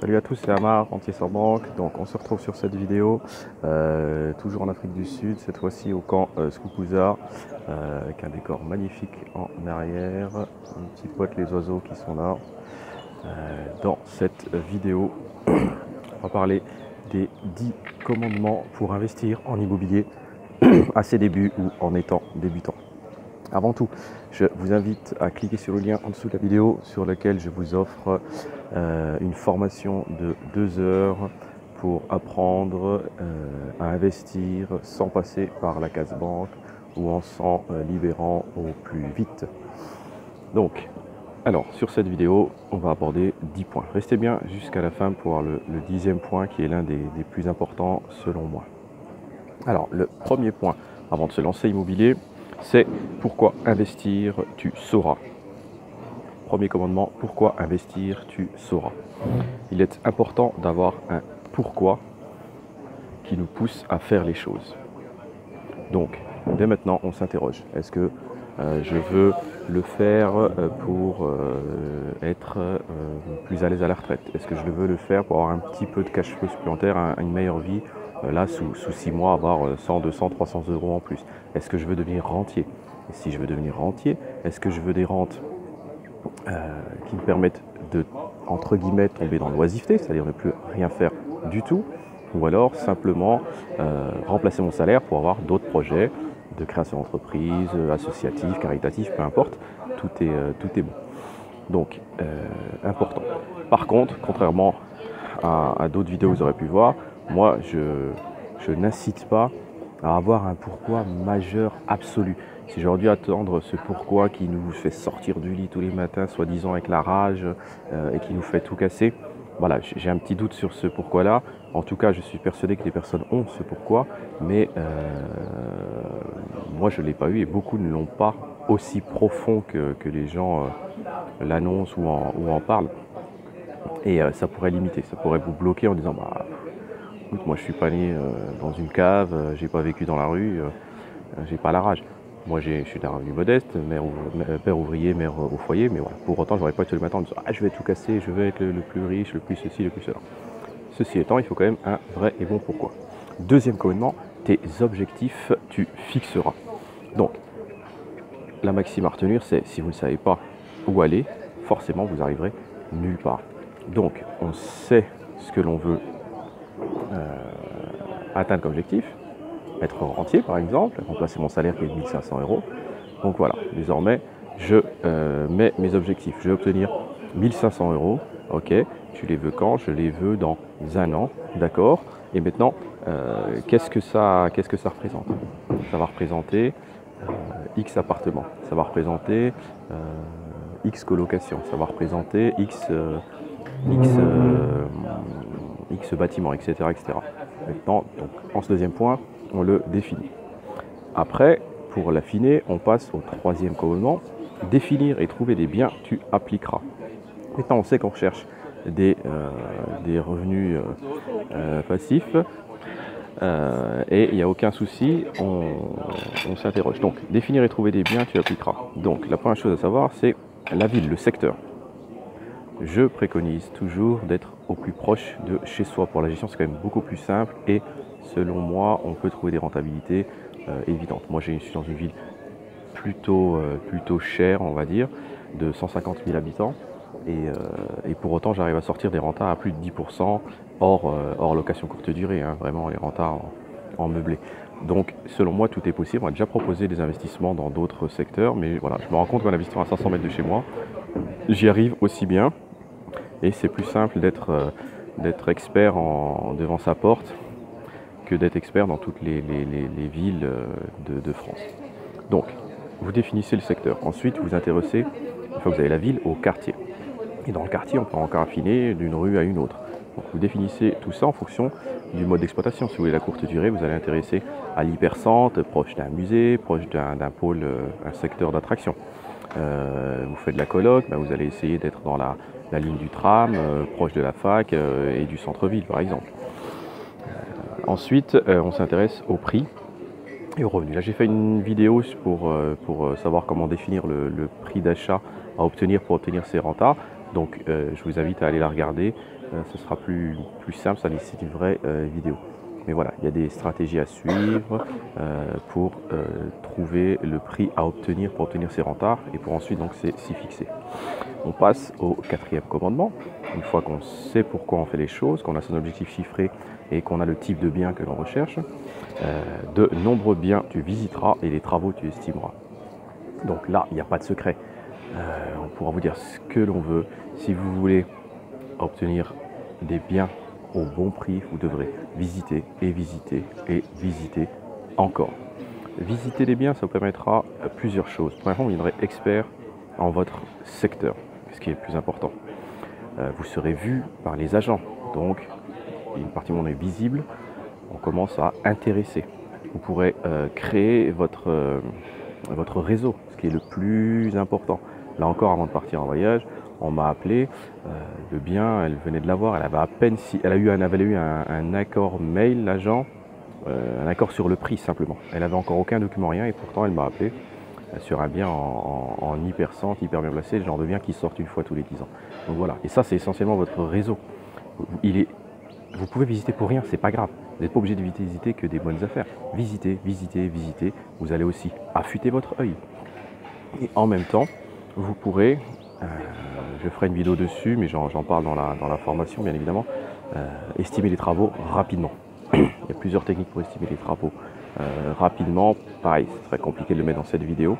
Salut à tous, c'est Amar, Rentier sans banque. Donc on se retrouve sur cette vidéo, toujours en Afrique du Sud, cette fois-ci au camp Skukuza, avec un décor magnifique en arrière, les petits potes, les oiseaux qui sont là. Dans cette vidéo, on va parler des 10 commandements pour investir en immobilier à ses débuts ou en étant débutant. Avant tout, je vous invite à cliquer sur le lien en dessous de la vidéo sur lequel je vous offre une formation de 2 heures pour apprendre à investir sans passer par la case banque ou en s'en libérant au plus vite. Donc, alors sur cette vidéo, on va aborder 10 points. Restez bien jusqu'à la fin pour voir le 10e point qui est l'un des plus importants selon moi. Alors, le premier point avant de se lancer immobilier, c'est pourquoi investir, tu sauras. Premier commandement, pourquoi investir, tu sauras. Il est important d'avoir un pourquoi qui nous pousse à faire les choses. Donc, dès maintenant, on s'interroge. Est-ce que je veux le faire pour être plus à l'aise à la retraite? Est-ce que je veux le faire pour avoir un petit peu de cash flow supplémentaire, une meilleure vie? Là, sous 6 mois, avoir 100, 200, 300 euros en plus. Est-ce que je veux devenir rentier? Et si je veux devenir rentier, est-ce que je veux des rentes qui me permettent de, entre guillemets, tomber dans l'oisiveté, c'est-à-dire ne plus rien faire du tout, ou alors simplement remplacer mon salaire pour avoir d'autres projets de création d'entreprise, associatif, caritatif, peu importe, tout est bon. Donc, important. Par contre, contrairement à d'autres vidéos que vous aurez pu voir, moi, je n'incite pas à avoir un pourquoi majeur absolu. Si j'aurais dû attendre ce pourquoi qui nous fait sortir du lit tous les matins, soi-disant avec la rage, et qui nous fait tout casser, voilà, j'ai un petit doute sur ce pourquoi-là. En tout cas, je suis persuadé que les personnes ont ce pourquoi, mais moi, je ne l'ai pas eu et beaucoup ne l'ont pas aussi profond que les gens l'annoncent ou en parlent. Et ça pourrait limiter, ça pourrait vous bloquer en disant bah, écoute, moi je suis pas né dans une cave, j'ai pas vécu dans la rue, j'ai pas la rage. Moi je suis d'un revenu modeste, père ouvrier, mère au foyer, mais voilà, pour autant j'aurais pas été le matin en disant ah je vais tout casser, je vais être le plus riche, le plus ceci, le plus cela. Ceci étant, il faut quand même un vrai et bon pourquoi. Deuxième commandement, tes objectifs tu fixeras. Donc la maxime à retenir c'est si vous ne savez pas où aller, forcément vous arriverez nulle part. Donc on sait ce que l'on veut atteindre comme objectif, être rentier par exemple, remplacer mon salaire qui est de 1500 euros. Donc voilà, désormais je mets mes objectifs. Je vais obtenir 1500 euros, ok, tu les veux quand? Je les veux dans un an, d'accord. Et maintenant, qu'est-ce que ça représente? Ça va représenter X appartements, ça va représenter X colocation, ça va représenter X bâtiments, etc., etc. Maintenant, donc, en ce deuxième point, on le définit. Après, pour l'affiner, on passe au troisième commandement, définir et trouver des biens, tu appliqueras. Maintenant, on sait qu'on recherche des revenus passifs et il n'y a aucun souci, on s'interroge. Donc, définir et trouver des biens, tu appliqueras. Donc, la première chose à savoir, c'est la ville, le secteur. Je préconise toujours d'être au plus proche de chez soi. Pour la gestion, c'est quand même beaucoup plus simple et selon moi, on peut trouver des rentabilités évidentes. Moi, je suis dans une ville plutôt chère, on va dire, de 150 000 habitants et pour autant, j'arrive à sortir des rentas à plus de 10% hors location courte durée, hein, vraiment les rentas en meublé. Donc, selon moi, tout est possible. On a déjà proposé des investissements dans d'autres secteurs, mais voilà, je me rends compte qu'en investissant à 500 mètres de chez moi, j'y arrive aussi bien. Et c'est plus simple d'être expert devant sa porte que d'être expert dans toutes les villes de France. Donc, vous définissez le secteur. Ensuite, vous intéressez, une fois que vous avez la ville, au quartier. Et dans le quartier, on peut encore affiner d'une rue à une autre. Donc, vous définissez tout ça en fonction du mode d'exploitation. Si vous voulez la courte durée, vous allez intéresser à l'hypercentre, proche d'un musée, proche d'un pôle, un secteur d'attraction. Vous faites de la coloc, vous allez essayer d'être dans la ligne du tram, proche de la fac et du centre-ville par exemple. Ensuite, on s'intéresse au prix et au revenu. Là, j'ai fait une vidéo pour savoir comment définir le prix d'achat à obtenir pour obtenir ces rentas. Donc, je vous invite à aller la regarder. ce sera plus simple, ça nécessite une vraie vidéo. Mais voilà, il y a des stratégies à suivre pour trouver le prix à obtenir pour obtenir ces rentards et pour ensuite donc s'y fixer. On passe au quatrième commandement. Une fois qu'on sait pourquoi on fait les choses, qu'on a son objectif chiffré et qu'on a le type de bien que l'on recherche, de nombreux biens tu visiteras et les travaux tu estimeras. Donc là, il n'y a pas de secret. On pourra vous dire ce que l'on veut. Si vous voulez obtenir des biens au bon prix, vous devrez visiter et visiter et visiter encore. Visiter les biens, ça vous permettra plusieurs choses. Premièrement, vous deviendrez expert en votre secteur, ce qui est le plus important. Vous serez vu par les agents, donc une partie du monde est visible, on commence à intéresser. Vous pourrez créer votre réseau, ce qui est le plus important. Là encore, avant de partir en voyage, on m'a appelé, le bien, elle venait de l'avoir, elle avait à peine elle avait eu un accord mail, l'agent, un accord sur le prix simplement. Elle avait encore aucun document, rien, et pourtant elle m'a appelé sur un bien en hyper centre, hyper bien placé, le genre de bien qui sort une fois tous les 10 ans. Donc voilà, et ça c'est essentiellement votre réseau. Vous pouvez visiter pour rien, c'est pas grave. Vous n'êtes pas obligé de visiter que des bonnes affaires. Visitez, visitez, visitez. Vous allez aussi affûter votre œil. Et en même temps, vous pourrez, je ferai une vidéo dessus, mais j'en parle dans la formation bien évidemment, estimer les travaux rapidement. Il y a plusieurs techniques pour estimer les travaux rapidement. Pareil, c'est très compliqué de le mettre dans cette vidéo.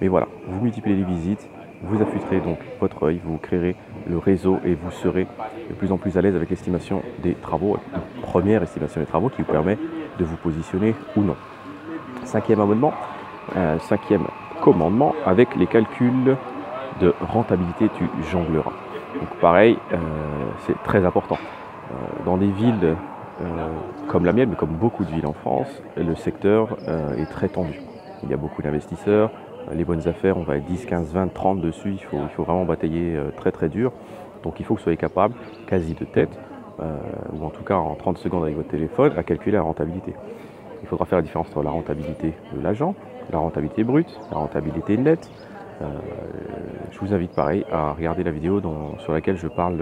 Mais voilà, vous multipliez les visites, vous affûterez donc votre œil, vous créerez le réseau et vous serez de plus en plus à l'aise avec l'estimation des travaux, une première estimation des travaux qui vous permet de vous positionner ou non. Cinquième commandement, avec les calculs de rentabilité, tu jongleras. Donc pareil, c'est très important. Dans des villes comme la mienne, mais comme beaucoup de villes en France, le secteur est très tendu. Il y a beaucoup d'investisseurs, les bonnes affaires, on va être 10, 15, 20, 30 dessus, il faut vraiment batailler très très dur. Donc il faut que vous soyez capable, quasi de tête, ou en tout cas en 30 secondes avec votre téléphone, à calculer la rentabilité. Il faudra faire la différence entre la rentabilité de l'agent, la rentabilité brute, la rentabilité nette. Je vous invite pareil à regarder la vidéo sur laquelle je parle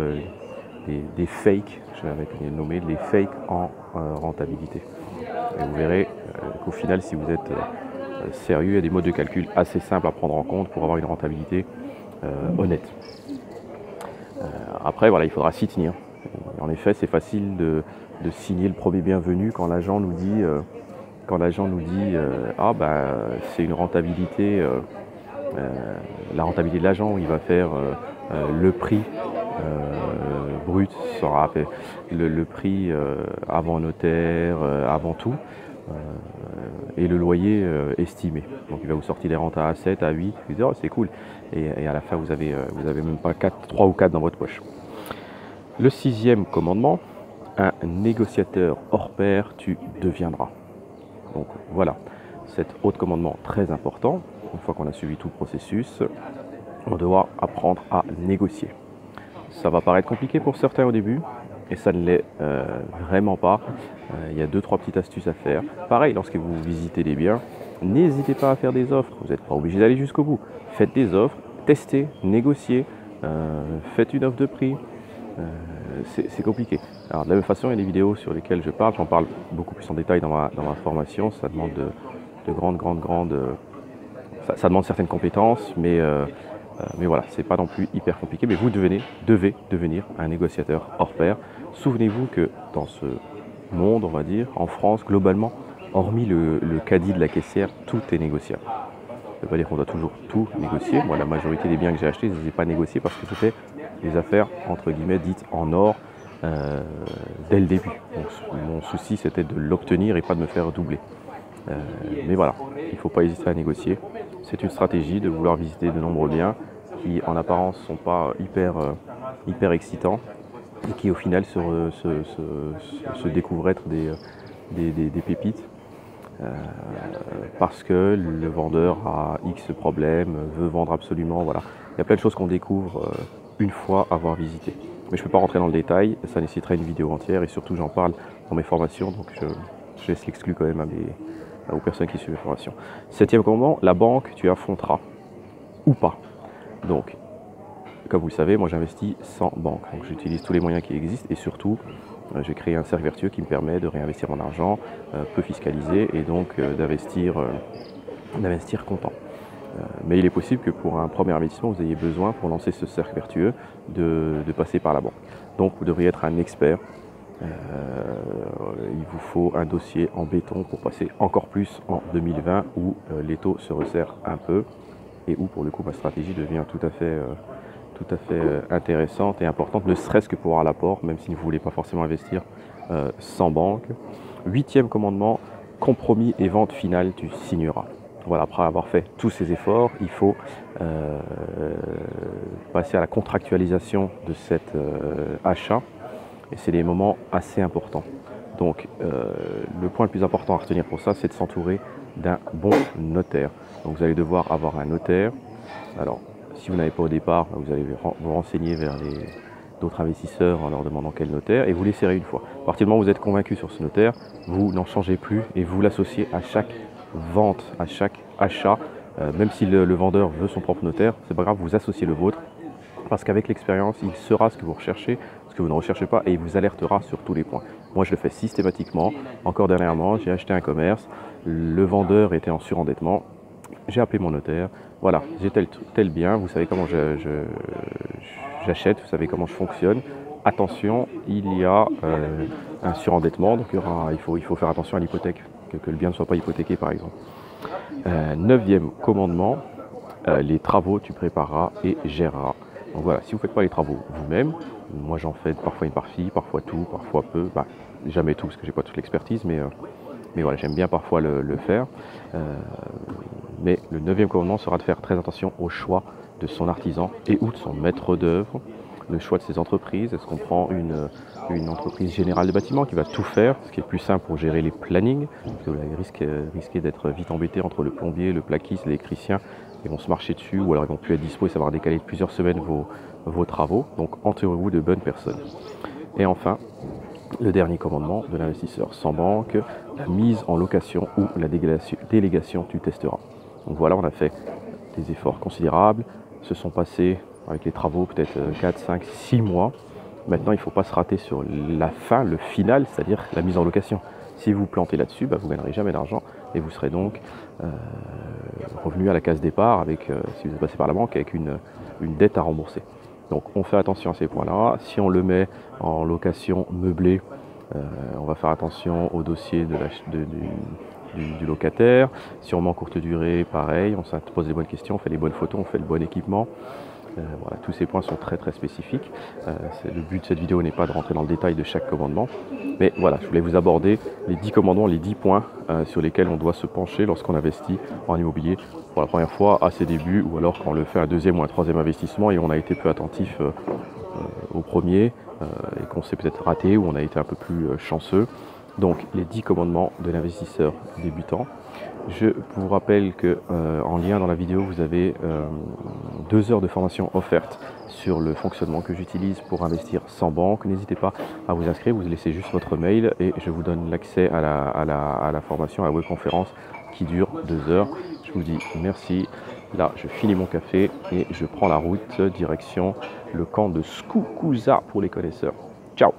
des fakes, je vais nommer les fakes en rentabilité. Et vous verrez qu'au final, si vous êtes sérieux, il y a des modes de calcul assez simples à prendre en compte pour avoir une rentabilité honnête. Après, voilà, il faudra s'y tenir. En effet, c'est facile de signer le premier bienvenu quand l'agent nous dit, ah ben c'est une rentabilité, la rentabilité de l'agent, il va faire le prix brut sera le prix avant notaire, avant tout, et le loyer estimé. Donc il va vous sortir des rentes à 7, à 8, vous dites oh, c'est cool. Et à la fin vous avez même pas 3 ou 4 dans votre poche. Le sixième commandement, un négociateur hors pair tu deviendras. Donc voilà, cet autre commandement très important. Une fois qu'on a suivi tout le processus, on doit apprendre à négocier. Ça va paraître compliqué pour certains au début, et ça ne l'est vraiment pas. Il y a 2-3 petites astuces à faire. Pareil, lorsque vous visitez les biens, n'hésitez pas à faire des offres. Vous n'êtes pas obligé d'aller jusqu'au bout. Faites des offres, testez, négociez, faites une offre de prix. C'est compliqué. Alors de la même façon, il y a des vidéos sur lesquelles j'en parle beaucoup plus en détail dans ma formation. Ça demande de grandes... ça demande certaines compétences, mais voilà, c'est pas non plus hyper compliqué. Mais vous devez devenir un négociateur hors pair. Souvenez-vous que dans ce monde, on va dire, en France, globalement, hormis le caddie de la caissière, tout est négociable. Ça ne veut pas dire qu'on doit toujours tout négocier. Moi, la majorité des biens que j'ai achetés, je ne les ai pas négociés parce que c'était des affaires, entre guillemets, dites en or dès le début. Donc, mon souci, c'était de l'obtenir et pas de me faire doubler. Mais voilà, il ne faut pas hésiter à négocier. C'est une stratégie de vouloir visiter de nombreux biens qui, en apparence, ne sont pas hyper excitants et qui, au final, se découvrent être des pépites. Parce que le vendeur a X problèmes, veut vendre absolument, voilà. Il y a plein de choses qu'on découvre une fois avoir visité. Mais je ne peux pas rentrer dans le détail, ça nécessiterait une vidéo entière et surtout j'en parle dans mes formations, donc je laisse l'exclu quand même aux personnes qui suivent mes formations. Septième commandement, la banque tu affronteras ou pas. Donc comme vous le savez, moi j'investis sans banque. Donc j'utilise tous les moyens qui existent et surtout, j'ai créé un cercle vertueux qui me permet de réinvestir mon argent, peu fiscalisé et donc d'investir content. Mais il est possible que pour un premier investissement, vous ayez besoin, pour lancer ce cercle vertueux, de passer par la banque. Donc vous devriez être un expert. Il vous faut un dossier en béton pour passer encore plus en 2020 où les taux se resserrent un peu et où pour le coup ma stratégie devient tout à fait intéressante et importante, ne serait-ce que pour avoir l'apport, même si vous ne voulez pas forcément investir sans banque. 8e commandement, compromis et vente finale, tu signeras. Voilà, après avoir fait tous ces efforts, il faut passer à la contractualisation de cet achat. Et c'est des moments assez importants. Donc le point le plus important à retenir pour ça, c'est de s'entourer d'un bon notaire. Donc vous allez devoir avoir un notaire. Alors si vous n'avez pas au départ, vous allez vous renseigner vers d'autres investisseurs en leur demandant quel notaire et vous l'essayerez une fois. À partir du moment où vous êtes convaincu sur ce notaire, vous n'en changez plus et vous l'associez à chaque vente, à chaque achat. Même si le vendeur veut son propre notaire, c'est pas grave, vous associez le vôtre. Parce qu'avec l'expérience, il saura ce que vous recherchez, ce que vous ne recherchez pas et il vous alertera sur tous les points. Moi, je le fais systématiquement. Encore dernièrement, j'ai acheté un commerce, le vendeur était en surendettement, j'ai appelé mon notaire, voilà, j'ai tel bien, vous savez comment j'achète, vous savez comment je fonctionne. Attention, il y a un surendettement, donc il faut faire attention à l'hypothèque, que le bien ne soit pas hypothéqué par exemple. 9e commandement, les travaux tu prépareras et géreras. Donc voilà, si vous ne faites pas les travaux vous-même, moi j'en fais parfois une partie, parfois tout, parfois peu, jamais tout parce que j'ai pas toute l'expertise, mais voilà, j'aime bien parfois le faire. Mais le 9e commandement sera de faire très attention au choix de son artisan et ou de son maître d'œuvre, le choix de ses entreprises. Est-ce qu'on prend une entreprise générale de bâtiment qui va tout faire, ce qui est plus simple pour gérer les plannings, parce que vous risquez d'être vite embêté entre le plombier, le plaquiste, l'électricien, ils vont se marcher dessus ou alors ils vont plus être dispo et ça va décaler de plusieurs semaines vos travaux. Donc entourez-vous de bonnes personnes. Et enfin, le dernier commandement de l'investisseur sans banque, la mise en location ou la délégation, tu testeras. Donc voilà, on a fait des efforts considérables, se sont passés avec les travaux peut-être 4, 5, 6 mois. Maintenant, il ne faut pas se rater sur la fin, le final, c'est-à-dire la mise en location. Si vous plantez là-dessus, vous ne gagnerez jamais d'argent et vous serez donc revenu à la case départ avec, si vous êtes passé par la banque, avec une dette à rembourser. Donc on fait attention à ces points-là. Si on le met en location meublée, on va faire attention au dossier du locataire. Si on met en courte durée, pareil, on se pose les bonnes questions, on fait les bonnes photos, on fait le bon équipement. Voilà, tous ces points sont très très spécifiques. Le but de cette vidéo n'est pas de rentrer dans le détail de chaque commandement, mais voilà, je voulais vous aborder les 10 commandements, les 10 points sur lesquels on doit se pencher lorsqu'on investit en immobilier pour la première fois à ses débuts, ou alors quand on le fait un deuxième ou un troisième investissement et on a été peu attentif au premier et qu'on s'est peut-être raté ou on a été un peu plus chanceux. Donc les 10 commandements de l'investisseur débutant. Je vous rappelle que en lien dans la vidéo, vous avez 2 heures de formation offerte sur le fonctionnement que j'utilise pour investir sans banque. N'hésitez pas à vous inscrire, vous laissez juste votre mail et je vous donne l'accès à la formation, à la webconférence qui dure 2 heures. Je vous dis merci. Là, je finis mon café et je prends la route direction le camp de Skukuza pour les connaisseurs. Ciao!